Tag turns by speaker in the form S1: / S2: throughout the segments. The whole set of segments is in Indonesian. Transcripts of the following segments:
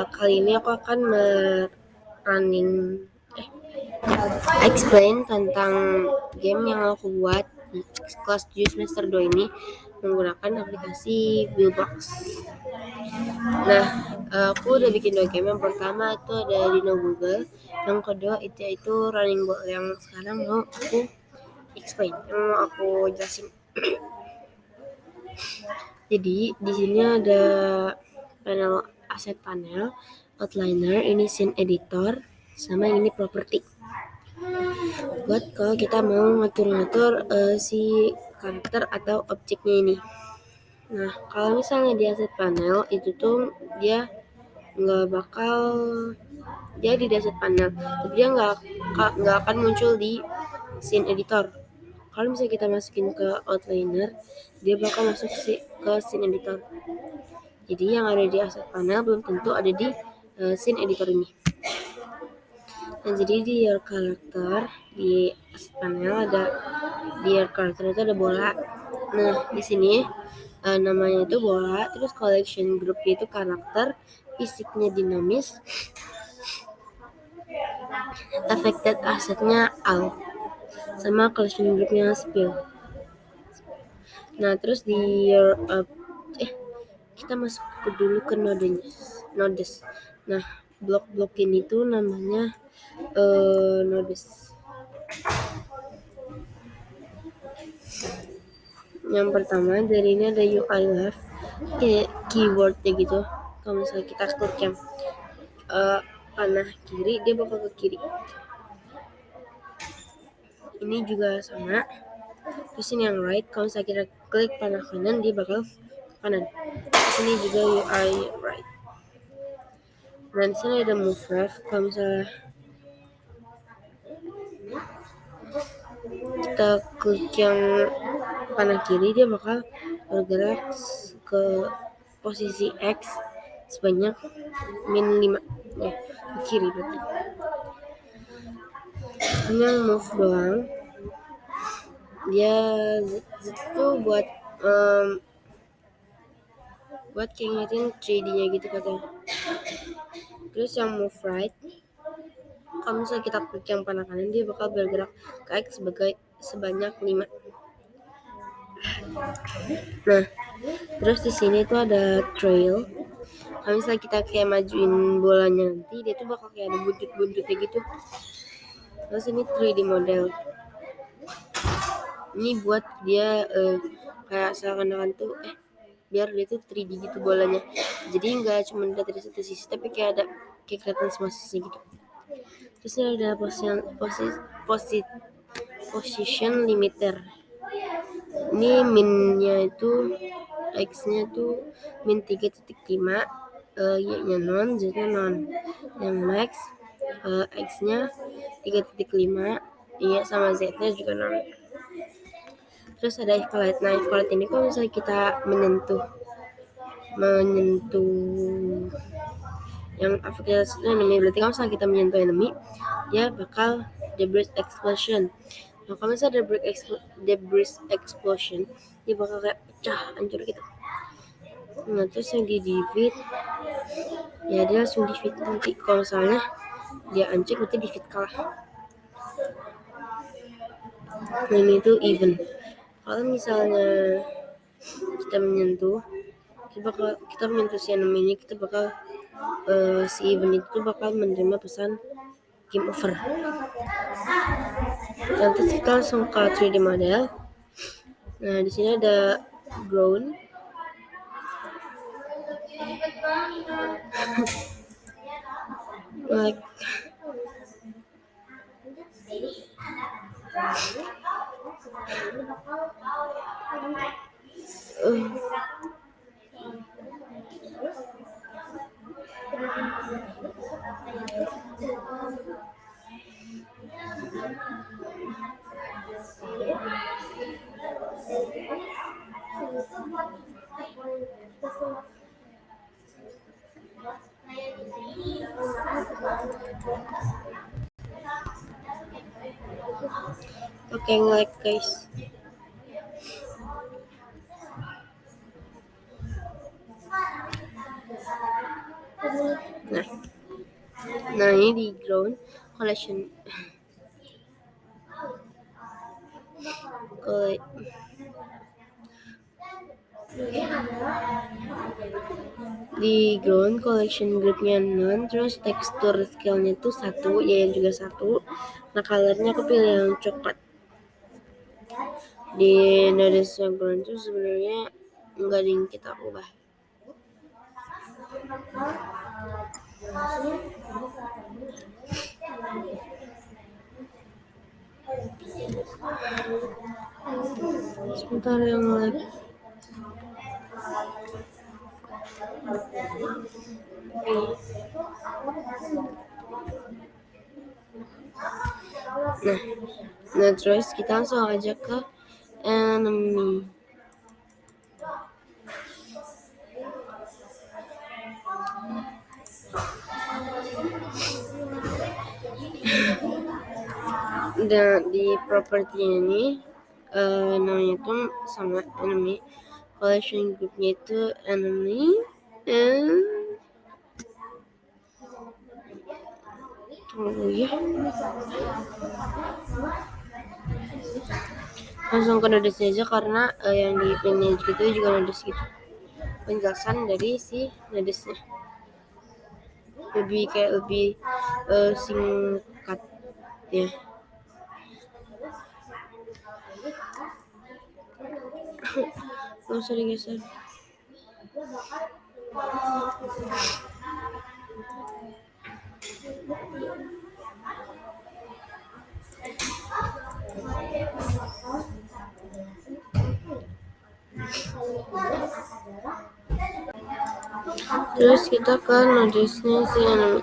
S1: Kali ini aku akan explain tentang game yang aku buat di kelas 7 semester 2 ini menggunakan aplikasi Billbox. Nah, aku udah bikin 2 game. Yang pertama itu ada Dino Google, yang kedua itu Running Ball, yang sekarang mau aku explain, yang mau aku jelasin. Jadi di sini ada panel asset panel, outliner, ini scene editor, sama yang ini property. Buat kalau kita mau ngatur-ngatur si karakter atau objeknya ini. Nah, kalau misalnya di asset panel itu tuh dia di asset panel, tapi dia nggak akan muncul di scene editor. Kalau misalnya kita masukin ke outliner, dia bakal masuk ke scene editor. Jadi yang ada di asset panel belum tentu ada di scene editor ini. Nah, jadi di your character di asset panel ada di your character itu ada bola. Nah, di sini namanya itu bola, terus collection group itu karakter, fisiknya dinamis, affected asetnya all, sama collection groupnya spill. Nah, terus di your kita masuk dulu ke nodes. Nah, blok-blok ini tuh namanya nodes. Yang pertama dari ini ada UI left, keywordnya gitu. Kalau misalnya kita klik yang panah kiri, dia bakal ke kiri. Ini juga sama. Terus ini yang right, kalau misalnya kita klik panah kanan, dia bakal kanan. Terus ini juga UI right. Dan di sini ada move left, kalau misalnya kita klik yang panah kiri, dia bakal bergerak ke posisi X sebanyak min 5 ya, ke kiri berarti. Ini yang move doang, dia itu buat kayak ngeliatin 3D-nya gitu katanya. Terus yang move right, kalau misalnya kita klik yang panah kanan, dia bakal bergerak ke X sebanyak 5. Nah, terus di sini tuh ada trail. Kalau misalnya kita kayak majuin bolanya nanti, dia tuh bakal kayak ada buntut-buntutnya gitu. Terus ini 3D model. Ini buat dia kayak seakan-akan tuh biar dia tuh 3D gitu bolanya. Jadi nggak cuma lihat dari satu sisi, tapi kayak ada kayak kelihatan semua sisi gitu. Terus ini ada position limiter. Ini minnya itu X-nya tuh min 3.5, Y-nya non, Z-nya non. Yang max X-nya 3.5, Y sama Z-nya juga non. Terus ada evaluate. Nah, evaluate ini kalau misalnya kita menyentuh yang affected enemy, berarti kalau misalnya kita menyentuh enemy, dia bakal debris explosion. Nah, kalau misalnya debris explosion, dia bakal kayak pecah, hancur gitu. Nah, terus yang di defeat, ya dia langsung defeat nanti. Kalau misalnya dia hancur, berarti defeat kalah. Nah, ini tuh even. Kalau misalnya kita menyentuh si enemy ini, kita bakal si even itu bakal menerima pesan game over. Nanti kita langsung ke 3D model. Nah, di sini ada ground. Like okay, like guys. Nah ini di ground collection di ground collection groupnya non, terus tekstur scale-nya tuh 1, ya juga 1. Nah colornya aku pilih yang coklat. Di nodes ground tuh sebenarnya nggak ada yang kita ubah. Sebentar yang lagi. Nah terus kita langsung aja ke enemy. Dan di properti ini namanya tuh sama enemy, collection groupnya itu enemy, tunggu ya, langsung ke nodesnya aja karena yang di manage gitu juga nodes gitu, penjelasan dari si nodesnya lebih singkat ya. Nggak usah digeser. Terus kita ke nodesnya si enemy.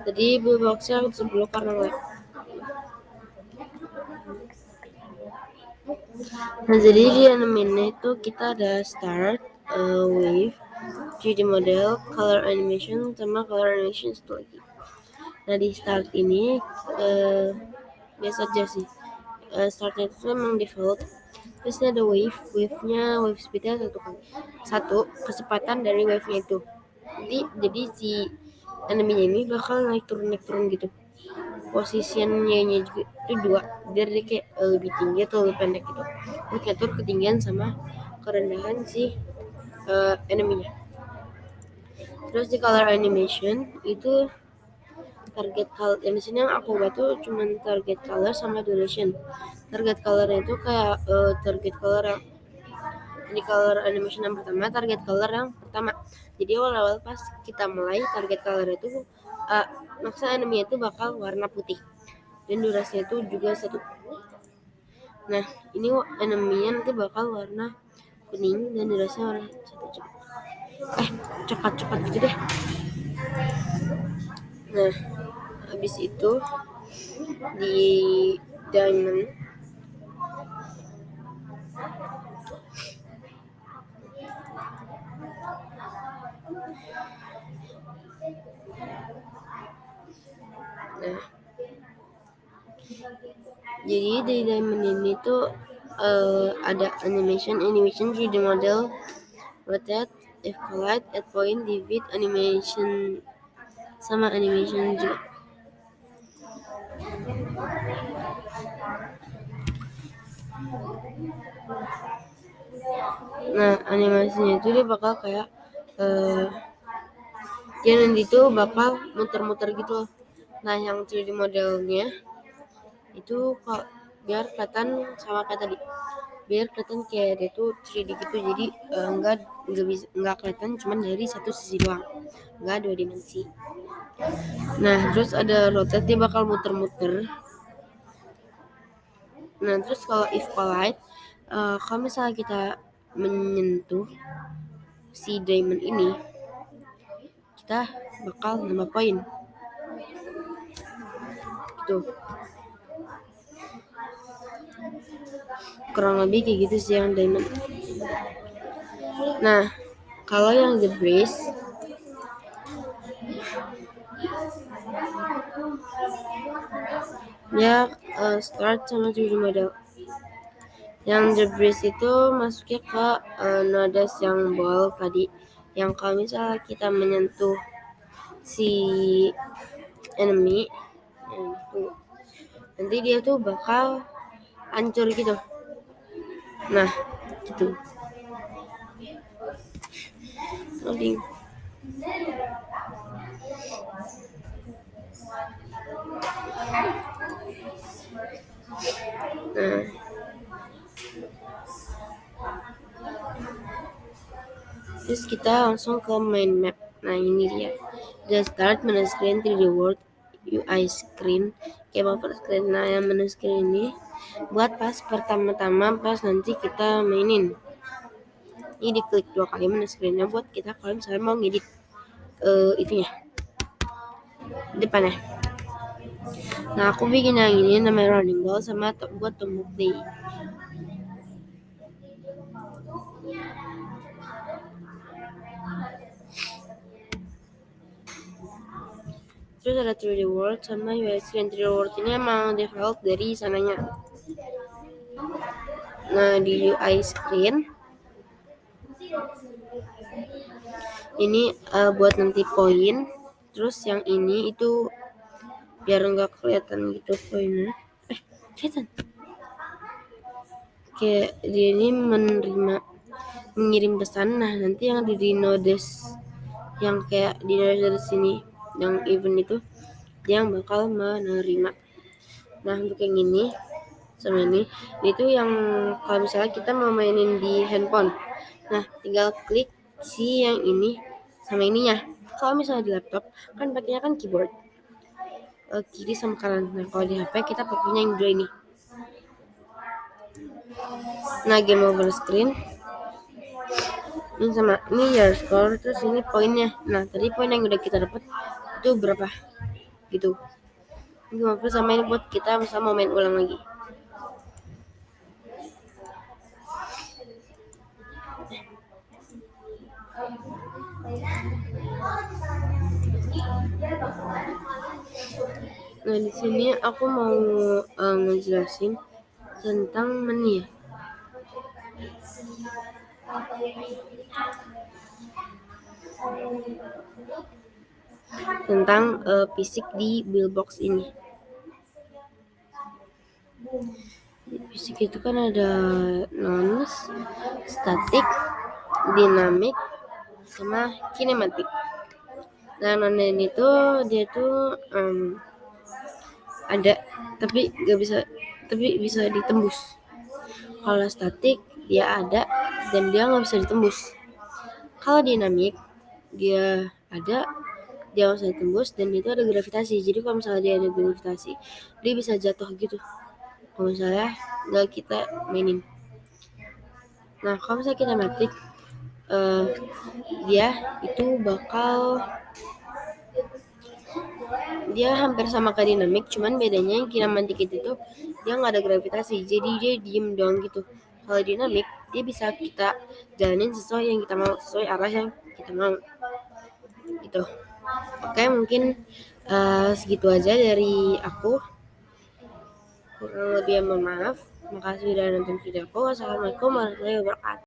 S1: Jadi boxnya sebelum karena lag. Nah jadi di enemy itu kita ada start, wave, 3D model, color animation, sama color animation satu lagi. Nah di start ini biasa aja sih, startnya itu memang default. Terus ini ada wave-nya wave speednya 1 kecepatan dari wave-nya itu. Jadi si enemy ini bakal naik turun gitu. Posisinya juga itu 2, biar dia kayak lebih tinggi atau lebih pendek gitu. Untuk ngatur ketinggian sama kerendahan si enemy-nya. Terus di color animation itu target color animation yang aku buat tuh cuman target color sama duration. Target colornya itu kayak target color yang di color animation yang pertama, target color yang pertama. Jadi awal-awal pas kita mulai target color itu maksudnya enemy itu bakal warna putih dan durasinya itu juga 1. Nah ini enemy-nya nanti bakal warna kuning dan durasinya warna 1. Cepat gitu deh. Nah habis itu di diamond jadi di diamond ini tuh ada animation 3D model, rotate, if collide, add point, divide, animation sama animation juga. Nah animasinya itu dia bakal kayak dia nanti tuh bakal muter-muter gitu loh. Nah yang 3D modelnya itu kok biar kelihatan sama kayak tadi, biar kelihatan kayak dia tuh 3D gitu. Jadi nggak kelihatan cuman dari satu sisi doang, nggak 2 dimensi. Nah terus ada rotate, dia bakal muter-muter. Nah terus kalau if collide, kalau misalnya kita menyentuh si diamond ini, kita bakal nambah poin gitu. Kurang lebih kayak gitu sih yang diamond. Nah kalau yang the breeze dia start sama 3D model. Yang the breeze itu masuknya ke nodes yang ball tadi, yang kalau misalnya kita menyentuh si enemy nanti dia tuh bakal hancur gitu. Nah gitu. Loading. Nah terus kita langsung ke main map. Nah ini dia. The start menu screen 3D World UI screen, kayak over screen. Nah yang menu screen ini buat pas pertama-tama pas nanti kita mainin. Ini diklik 2 kali menu screennya buat kita kalau misalnya mau ngedit itunya depannya. Nah aku bikin yang ini namanya running ball sama buat tombol play. Terus ada 3D World sama UI screen. 3D World ini emang default dari sananya. Nah di UI screen ini buat nanti poin. Terus yang ini itu biar nggak kelihatan gitu poinnya. Kelihatan. Kayak dia ini mengirim pesan. Nah nanti yang di nodes yang kayak di nodes dari sini yang event itu dia yang bakal menerima. Nah untuk yang ini sama ini itu yang kalau misalnya kita mau mainin di handphone, nah tinggal klik si yang ini sama ininya. Kalau misalnya di laptop kan pakainya kan keyboard kiri sama kanan. Nah kalau di HP kita pakainya yang dua ini. Nah game over screen ini sama ini your score, terus ini poinnya. Nah tadi poin yang udah kita dapat itu berapa gitu. Ini game over sama ini buat kita misalnya mau main ulang lagi. Nah di sini aku mau ngejelasin tentang menu. Tentang fisik di Buildbox ini. Fisik itu kan ada non static, dinamik, sama kinematik. Nah non itu dia tuh ada tapi bisa ditembus. Kalau statik dia ada dan dia nggak bisa ditembus. Kalau dinamik dia ada, dia nggak bisa ditembus dan itu ada gravitasi. Jadi kalau misalnya dia ada gravitasi dia bisa jatuh gitu kalau misalnya nggak kita mainin. Nah kalau misalnya kita matik dia itu dia hampir sama kayak dinamik, cuman bedanya yang kinematik itu dia nggak ada gravitasi, jadi dia diem doang gitu. Kalau dinamik dia bisa kita jalanin sesuai yang kita mau, sesuai arah yang kita mau gitu. Oke mungkin segitu aja dari aku, kurang lebih mohon maaf. Makasih udah nonton video aku. Wassalamualaikum warahmatullahi wabarakatuh.